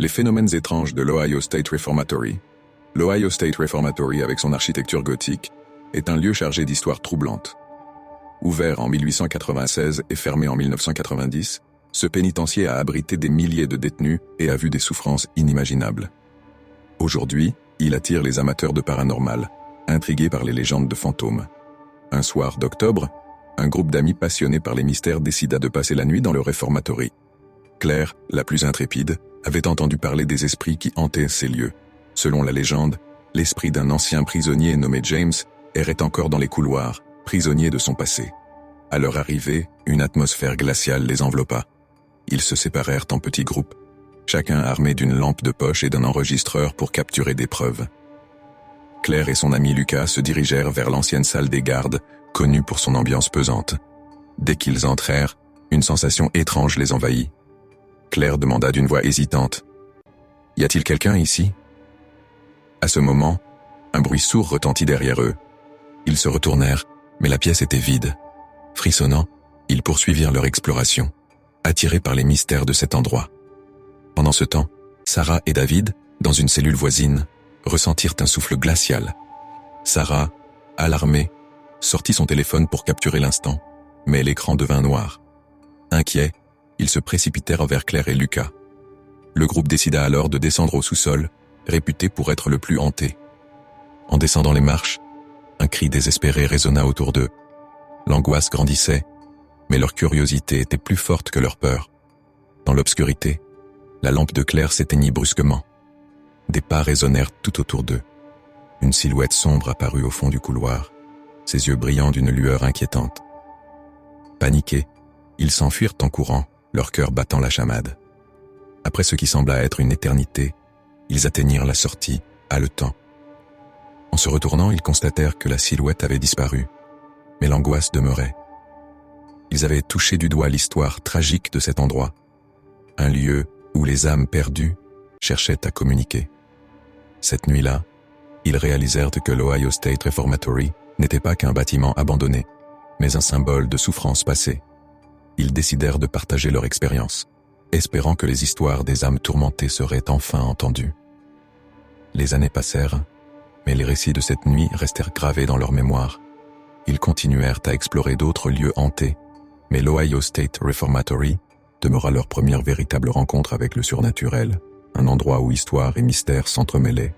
Les phénomènes étranges de l'Ohio State Reformatory. L'Ohio State Reformatory, avec son architecture gothique, est un lieu chargé d'histoires troublantes. Ouvert en 1896 et fermé en 1990, ce pénitencier a abrité des milliers de détenus et a vu des souffrances inimaginables. Aujourd'hui, il attire les amateurs de paranormal, intrigués par les légendes de fantômes. Un soir d'octobre, un groupe d'amis passionnés par les mystères décida de passer la nuit dans le Reformatory. Claire, la plus intrépide, avait entendu parler des esprits qui hantaient ces lieux. Selon la légende, l'esprit d'un ancien prisonnier nommé James errait encore dans les couloirs, prisonnier de son passé. À leur arrivée, une atmosphère glaciale les enveloppa. Ils se séparèrent en petits groupes, chacun armé d'une lampe de poche et d'un enregistreur pour capturer des preuves. Claire et son ami Lucas se dirigèrent vers l'ancienne salle des gardes, connue pour son ambiance pesante. Dès qu'ils entrèrent, une sensation étrange les envahit. Claire demanda d'une voix hésitante : « Y a-t-il quelqu'un ici ?» À ce moment, un bruit sourd retentit derrière eux. Ils se retournèrent, mais la pièce était vide. Frissonnant, ils poursuivirent leur exploration, attirés par les mystères de cet endroit. Pendant ce temps, Sarah et David, dans une cellule voisine, ressentirent un souffle glacial. Sarah, alarmée, sortit son téléphone pour capturer l'instant, mais l'écran devint noir. Inquiets, ils se précipitèrent vers Claire et Lucas. Le groupe décida alors de descendre au sous-sol, réputé pour être le plus hanté. En descendant les marches, un cri désespéré résonna autour d'eux. L'angoisse grandissait, mais leur curiosité était plus forte que leur peur. Dans l'obscurité, la lampe de Claire s'éteignit brusquement. Des pas résonnèrent tout autour d'eux. Une silhouette sombre apparut au fond du couloir, ses yeux brillant d'une lueur inquiétante. Paniqués, ils s'enfuirent en courant, leur cœur battant la chamade. Après ce qui sembla être une éternité, ils atteignirent la sortie, haletants. En se retournant, ils constatèrent que la silhouette avait disparu, mais l'angoisse demeurait. Ils avaient touché du doigt l'histoire tragique de cet endroit, un lieu où les âmes perdues cherchaient à communiquer. Cette nuit-là, ils réalisèrent que l'Ohio State Reformatory n'était pas qu'un bâtiment abandonné, mais un symbole de souffrance passée. Ils décidèrent de partager leur expérience, espérant que les histoires des âmes tourmentées seraient enfin entendues. Les années passèrent, mais les récits de cette nuit restèrent gravés dans leur mémoire. Ils continuèrent à explorer d'autres lieux hantés, mais l'Ohio State Reformatory demeura leur première véritable rencontre avec le surnaturel, un endroit où histoire et mystère s'entremêlaient.